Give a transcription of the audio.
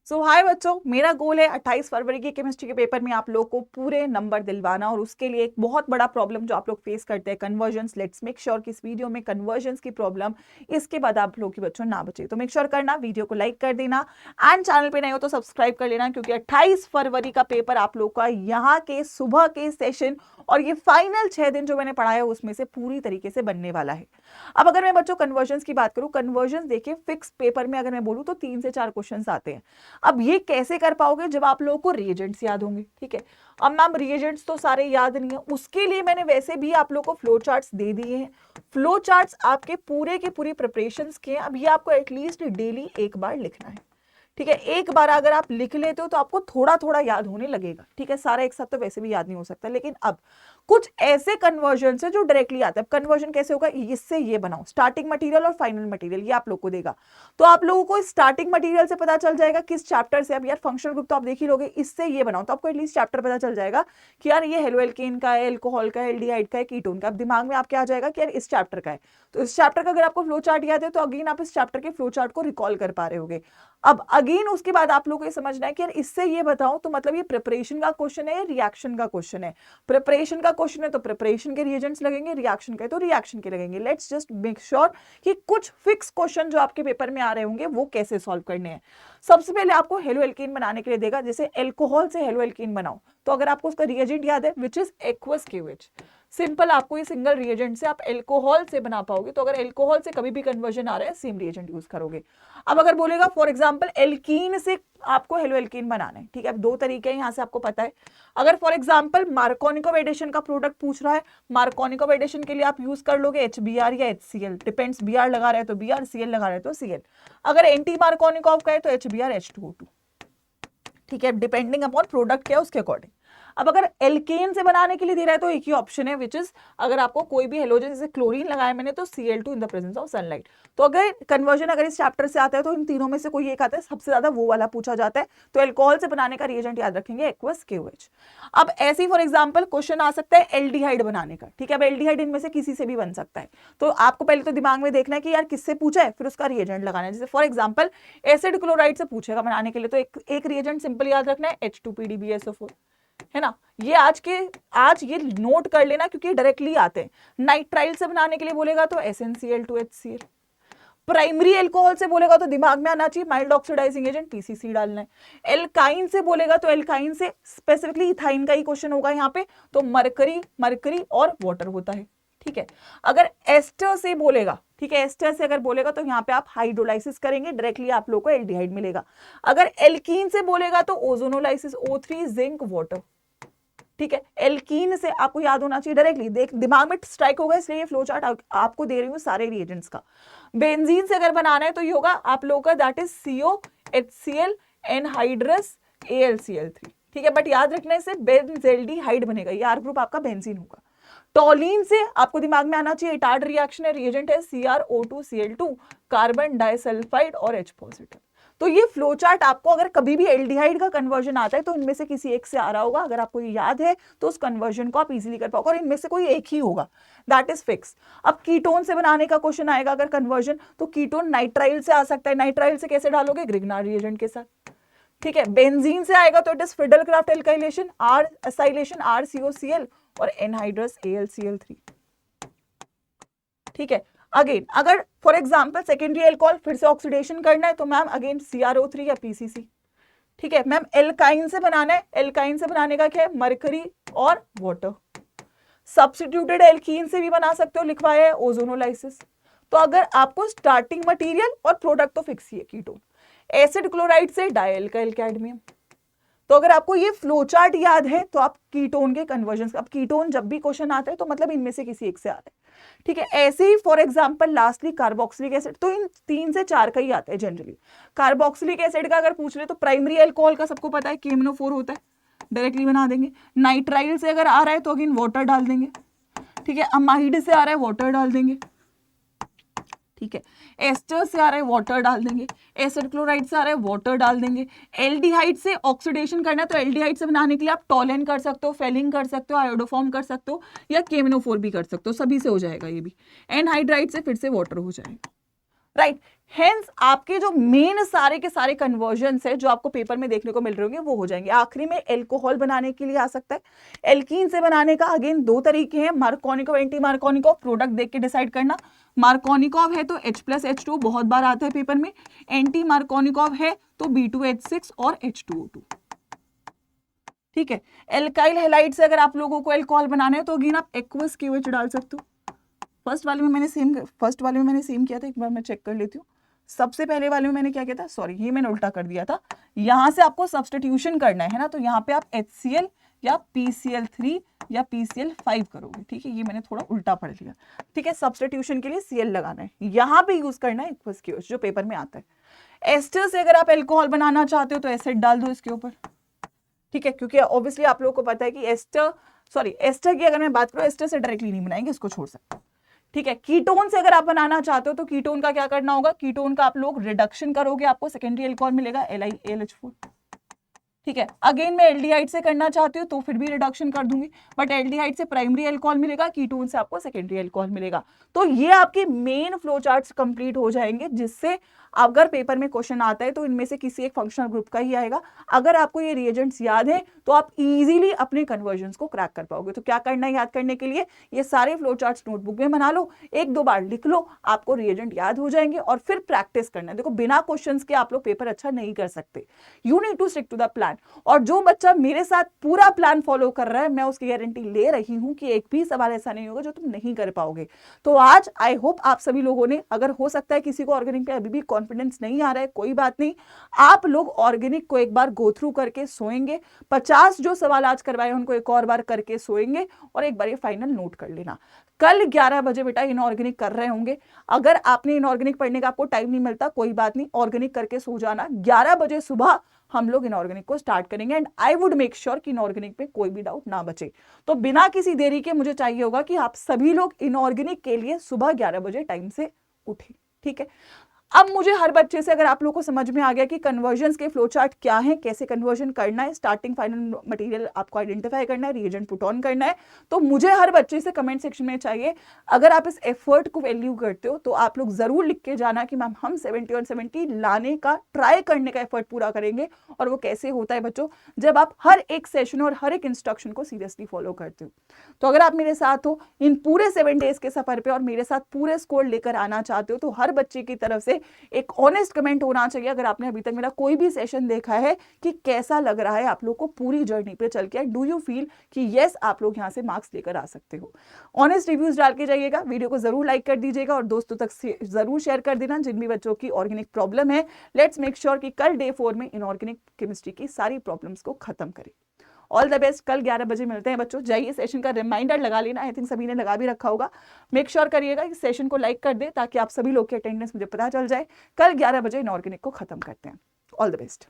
सो हाय बच्चों, मेरा गोल है 28 फरवरी की केमिस्ट्री के पेपर में आप लोग को पूरे नंबर दिलवाना। और उसके लिए एक बहुत बड़ा प्रॉब्लम जो आप लोग फेस करते हैं, कन्वर्जन्स। लेट्स मेक श्योर कि इस वीडियो में कन्वर्जन्स की प्रॉब्लम इसके बाद आप लोग की बच्चों ना बचे। तो मेक श्योर करना, वीडियो को लाइक कर देना एंड चैनल पे नए हो तो सब्सक्राइब कर लेना, क्योंकि 28 फरवरी का पेपर आप लोग का यहाँ के सुबह के सेशन और ये फाइनल 6 दिन जो मैंने पढ़ाया उसमें से पूरी तरीके से बनने वाला है। अब अगर मैं बच्चों कन्वर्जन्स की बात करूं, कन्वर्जन्स देखिए फिक्स पेपर में अगर मैं बोलूं तो 3 से 4 क्वेश्चन आते हैं। अब ये कैसे कर पाओगे जब आप लोगों को रिएजेंट्स याद होंगे। ठीक है, अब मैम रिएजेंट्स तो सारे याद नहीं है, उसके लिए मैंने वैसे भी आप लोगों को फ्लो चार्ट्स दे दिए हैं। फ्लो चार्ट्स आपके पूरे के पूरी प्रिपरेशंस के हैं। अब ये आपको एटलीस्ट डेली एक बार लिखना है। ठीक है, एक बार अगर आप लिख लेते हो तो आपको थोड़ा थोड़ा याद होने लगेगा। ठीक है, सारा एक साथ तो वैसे भी याद नहीं हो सकता, लेकिन अब कुछ ऐसे कन्वर्जन है जो डायरेक्टली आता है। कन्वर्जन कैसे होगा, इससे ये बनाओ, स्टार्टिंग मटेरियल और फाइनल मटेरियल ये आप लोग को देगा। तो आप लोगों को स्टार्टिंग मटेरियल से पता चल जाएगा किस चैप्टर से। अब यार फंक्शनल ग्रुप तो आप देख ही लोगे, इससे ये बनाओ तो आपको एटलीस्ट चैप्टर पता चल जाएगा कि यार ये हेलोएल्केन का है, एल्कोहल का है, एल्डिहाइड का है, कीटोन का। अब दिमाग में आपके आ जाएगा कि यार इस चैप्टर का है, तो इस चैप्टर का अगर आपको फ्लो चार्ट याद है तो अगेन आप इस चैप्टर के फ्लो चार्ट को रिकॉल कर पा रहे होगे। अब अगेन उसके बाद आप लोगों को ये समझना है कि यार इससे ये बताओ, तो मतलब ये प्रिपरेशन का क्वेश्चन है या रिएक्शन का क्वेश्चन है। प्रिपरेशन का क्वेश्चन है तो प्रिपरेशन के रिएजेंट्स लगेंगे, रिएक्शन के तो रिएक्शन के लगेंगे। लेट्स जस्ट मेक श्योर कि कुछ फिक्स क्वेश्चन जो आपके पेपर में आ रहे होंगे वो कैसे सॉल्व करने हैं। सबसे पहले आपको हेलोएल्केन बनाने के लिए देगा, जैसे एल्कोहल से हेलोएल्केन बनाओ, तो अगर आपको उसका रिएजेंट याद है which is aqueous KOH, simple आपको ये सिंगल रिएजेंट से आप एल्कोहल से बना पाओगे। तो अगर एल्कोहल से कभी भी कन्वर्जन आ रहा है सेम रिएजेंट यूज करोगे। अब अगर बोलेगा फॉर एग्जांपल एल्कीन से आपको हेलोएल्केन बनाना है, ठीक है, अब दो तरीके हैं यहाँ से आपको पता है। अगर फॉर एग्जांपल मार्कोनिक एडिशन का प्रोडक्ट पूछ रहा है, मार्कोनिक एडिशन के लिए आप यूज कर लोगे HBr या HCl, डिपेंड्स, Br लगा रहे हैं तो Br, Cl लगा रहे हैं तो Cl। अगर एंटी मार्कोनिक का है तो HBr H2O2। ठीक है, डिपेंडिंग अपॉन प्रोडक्ट क्या है उसके अकॉर्डिंग। अब अगर एल्केन से बनाने के लिए दे रहा है तो एक ही ऑप्शन है, विच इज अगर आपको कोई भी हेलोजन जैसे क्लोरीन लगाया मैंने तो Cl2 in the presence of sunlight. तो अगर कन्वर्जन अगर इस चैप्टर से आता है तो इन तीनों में से कोई एक आता है, सबसे ज्यादा वो वाला पूछा जाता है। तो एल्कोहल से बनाने का रिएजेंट याद रखेंगे एक्वस KOH। अब ऐसे ही फॉर एग्जाम्पल क्वेश्चन आ सकता है एल्डिहाइड बनाने का। ठीक है, अब एल्डिहाइड इनमें से किसी से भी बन सकता है, तो आपको पहले तो दिमाग में देखना है कि यार किससे पूछा है, फिर उसका रिएजेंट लगाना है। जैसे फॉर एग्जाम्पल एसिड क्लोराइड से पूछेगा बनाने के लिए, तो एक रिएजेंट सिंपल याद रखना है H2PdBSO4, है ना। ये आज ये नोट कर लेना क्योंकि डायरेक्टली आते हैं। नाइट्राइल से बनाने के लिए बोलेगा तो SnCl2HCl। प्राइमरी एल्कोहल से बोलेगा तो दिमाग में आना चाहिए माइल्ड ऑक्सीडाइजिंग एजेंट PCC डालना है। एल्काइन से बोलेगा तो एल्काइन से स्पेसिफिकली इथाइन का ही क्वेश्चन होगा यहाँ पे, तो मरकरी और वाटर होता है। ठीक है, अगर एस्टर से बोलेगा, ठीक है, एस्टर से अगर बोलेगा तो यहाँ पे आप हाइड्रोलाइसिस करेंगे, डायरेक्टली आप लोगों को एल्डिहाइड मिलेगा। अगर एल्कीन से बोलेगा तो ओजोनोलाइसिस O3 जिंक वाटर। ठीक है, एल्कीन से आपको याद होना चाहिए, डायरेक्टली देख दिमाग में स्ट्राइक होगा, इसलिए ये फ्लो चार्ट आपको दे रही हूँ सारे रिएजेंट्स का। बेंजीन से अगर बनाना है तो ये होगा आप लोगों का that is COHCl anhydrous AlCl3। ठीक है, बट याद रखना इससे बेंजेल्डिहाइड बनेगा, ये R ग्रुप आपका बेंजीन होगा। टॉलिन से आपको दिमाग में आना चाहिए टार्ड रिएक्शन है, रिएजेंट है CrO2Cl2 कार्बन डाइसल्फाइड और H पॉजिटिव। तो ये फ्लो चार्ट आपको अगर कभी भी एल्डिहाइड का कन्वर्जन आता है तो इनमें से किसी एक से आ रहा होगा। अगर आपको ये याद है तो उस कन्वर्जन को आप इजीली कर पाओगे, और इनमें से कोई एक ही होगा, दैट इज फिक्स। अब कीटोन से बनाने का क्वेश्चन आएगा अगर कन्वर्जन, तो कीटोन नाइट्राइल से आ सकता है। नाइट्राइल से कैसे डालोगे, ग्रिग्नार्ड रिएजेंट के साथ। ठीक है, बेंजीन से आएगा तो it is Friedel-Crafts alkylation, R acylation RCOCl और एनहाइड्रस AlCl3। ठीक है, अगेन अगर फॉर एग्जांपल सेकेंडरी एल्कोहल फिर से ऑक्सीडेशन करना है तो मैम अगेन CrO3 या PCC। ठीक है मैम, एल्काइन से बनाना है, एल्काइन से बनाने का क्या है, मरकरी और वाटर। सब्स्टिट्यूटेड एल्कीन से भी बना सकते हो, लिखवाया है ओजोनोलाइसिस। तो अगर आपको स्टार्टिंग मटेरियल और प्रोडक्ट तो फिक्स ही है कीटोन। एसिड क्लोराइड से डायल्काइल कैडमियम। तो अगर आपको ये फ्लो चार्ट याद है तो आप कीटोन के कन्वर्जन, अब कीटोन जब भी क्वेश्चन आता है तो मतलब इनमें से किसी एक से आता है। ठीक है, ऐसे ही for example lastly carboxylic acid, तो इन 3 से 4 का ही आता है जनरली। कार्बोक्सिलिक एसिड का अगर पूछ ले तो प्राइमरी एल्कोहल का सबको पता है KMNO4 होता है, डायरेक्टली बना देंगे। नाइट्राइल से अगर आ रहा है तो अगेन वाटर डाल देंगे। ठीक है, अमाइड से आ रहा है वाटर डाल देंगे। ठीक है, एस्टर से आ रहा है वाटर डाल देंगे। एसिड क्लोराइड से आ रहा है वाटर डाल देंगे। एल्डिहाइड से ऑक्सीडेशन करना है तो एल्डिहाइड से बनाने के लिए आप टॉलेन कर सकते हो, फेलिंग कर सकते हो, आयोडोफॉर्म कर सकते हो, या KMNO4 भी कर सकते हो, सभी से हो जाएगा ये भी। एनहाइड्राइड से फिर से वाटर हो जाएगा। राइट। हेंस आपके जो मेन सारे के सारे कन्वर्जन्स है जो आपको पेपर में देखने को मिल रहे होंगे वो हो जाएंगे। आखिरी में एल्कोहल बनाने के लिए आ सकता है। एल्कीन से बनाने का अगेन दो तरीके हैं, मार्कोनिकोव, एंटी मार्कोनिकोव। प्रोडक्ट देख के डिसाइड करना। मार्कोनिकोव है तो H+H2 बहुत बार आता है पेपर में। एंटी मार्कोनिकोव है तो B2H6 और H2O2। ठीक है। एल्काइल हैलाइड से अगर आप लोगों को एल्कोहल बनाना है तो अगेन आप एक्वस KOH डाल सकते हो। फर्स्ट वाले में मैंने सेम किया था, एक बार मैं चेक कर लेती हूँ। सबसे पहले वाले में मैंने क्या किया था, सॉरी ये मैंने उल्टा कर दिया था। यहां से आपको सब्स्टिट्यूशन करना है ना, तो यहाँ पे आप HCl या PCl3 या PCl5 करोगे। ठीक है, ये मैंने थोड़ा उल्टा पढ़ लिया। ठीक है, सब्स्टिट्यूशन के लिए Cl लगाना है, यहाँ पे यूज करना है एक्वस KOH जो पेपर में आता है। एस्टर से अगर आप एल्कोहल बनाना चाहते हो तो एसिड डाल दो इसके ऊपर। ठीक है, क्योंकि ऑब्वियसली आप लोगों को पता है कि एस्टर की अगर मैं बात करूं, एस्टर से डायरेक्टली नहीं बनाएंगे, इसको छोड़ सकते हैं। ठीक है, कीटोन से अगर आप बनाना चाहते हो तो कीटोन का क्या करना होगा, कीटोन का आप लोग रिडक्शन करोगे, आपको सेकेंडरी एल्कोहल मिलेगा LiAlH4। ठीक है, अगेन मैं एल्डिहाइड से करना चाहती हूँ तो फिर भी रिडक्शन कर दूंगी, बट एल्डिहाइड से प्राइमरी एल्कोहल मिलेगा, कीटोन से आपको सेकेंडरी एल्कोहल मिलेगा। तो ये आपके मेन फ्लो चार्ट्स कंप्लीट हो जाएंगे, जिससे अगर पेपर में क्वेश्चन आता है तो इनमें से किसी एक फंक्शनल ग्रुप का ही आएगा। अगर आपको ये रिएजेंट्स याद है तो आप इजीली अपने कन्वर्जन्स को क्रैक कर पाओगे। तो क्या करना है याद करने के लिए, ये सारे फ्लो चार्ट्स नोटबुक में बना लो, एक दो बार लिख लो, आपको रिएजेंट याद हो जाएंगे, और फिर प्रैक्टिस करना है। देखो बिना क्वेश्चंस के आप लोग पेपर अच्छा नहीं कर सकते, you need to stick to the plan. और जो बच्चा मेरे साथ पूरा प्लान फॉलो कर रहा है, मैं उसकी गारंटी ले रही हूं कि एक भी सवाल ऐसा नहीं होगा जो तुम नहीं कर पाओगे। तो आज आई होप आप सभी लोगों ने, अगर हो सकता है किसी को ऑर्गेनिक पे अभी भी कॉन्फिडेंस नहीं आ रहा है, कोई बात नहीं, आप लोग ऑर्गेनिक को एक बार गो थ्रू करके सोएंगे, 50 जो सवाल आज करवाए उनको एक और बार करके सोएंगे, और एक बार ये फाइनल नोट कर लेना। कल 11 बजे बेटा इनऑर्गेनिक कर रहे होंगे। अगर आपने इनऑर्गेनिक पढ़ने का आपको टाइम नहीं मिलता, कोई बात नहीं, ऑर्गेनिक करके सो जाना। 11 बजे सुबह हम लोग इनऑर्गेनिक को स्टार्ट करेंगे, and I would make sure कि इनऑर्गेनिक पे कोई भी डाउट ना बचे। तो बिना किसी देरी के मुझे चाहिए होगा कि आप सभी लोग इनऑर्गेनिक के लिए सुबह 11 बजे टाइम से उठे। ठीक है, अब मुझे हर बच्चे से, अगर आप लोगों को समझ में आ गया कि कन्वर्जन्स के फ्लो चार्ट क्या है, कैसे कन्वर्जन करना है, स्टार्टिंग फाइनल मटेरियल आपको आइडेंटिफाई करना है, रिएजेंट पुट ऑन करना है, तो मुझे हर बच्चे से कमेंट सेक्शन में चाहिए, अगर आप इस एफर्ट को वैल्यू करते हो तो आप लोग जरूर लिख के जाना कि मैम हम 70 और 70 लाने का, ट्राई करने का एफर्ट पूरा करेंगे। और वो कैसे होता है बच्चों, जब आप हर एक सेशन और हर एक इंस्ट्रक्शन को सीरियसली फॉलो करते हो। तो अगर आप मेरे साथ हो इन पूरे 7 डेज के सफर पे और मेरे साथ पूरे स्कोर लेकर आना चाहते हो, तो हर बच्चे की तरफ से एक ऑनेस्ट कमेंट होना चाहिए, अगर आपने अभी तक मेरा कोई भी सेशन देखा है, कि कैसा लग रहा है आप लोग को पूरी जर्नी पे चल के, डू यू फील कि यस आप लोग यहाँ से मार्क्स लेकर आ सकते हो। ऑनेस्ट रिव्यूज डाल के जाइएगा, वीडियो को जरूर लाइक कर दीजिएगा और दोस्तों तक जरूर शेयर कर देना जिन भी बच्चों की ऑर्गेनिक प्रॉब्लम है। लेट्स मेक श्योर कि कल डे 4 में इनऑर्गेनिक केमिस्ट्री की सारी प्रॉब्लम्स को खत्म करें। ऑल द बेस्ट, कल 11 बजे मिलते हैं बच्चों। जाइए सेशन का रिमाइंडर लगा लेना, आई थिंक सभी ने लगा भी रखा होगा। मेक श्योर करिएगा कि सेशन को लाइक कर दे ताकि आप सभी लोग की अटेंडेंस मुझे पता चल जाए। कल 11 बजे इनऑर्गेनिक को खत्म करते हैं। All the best.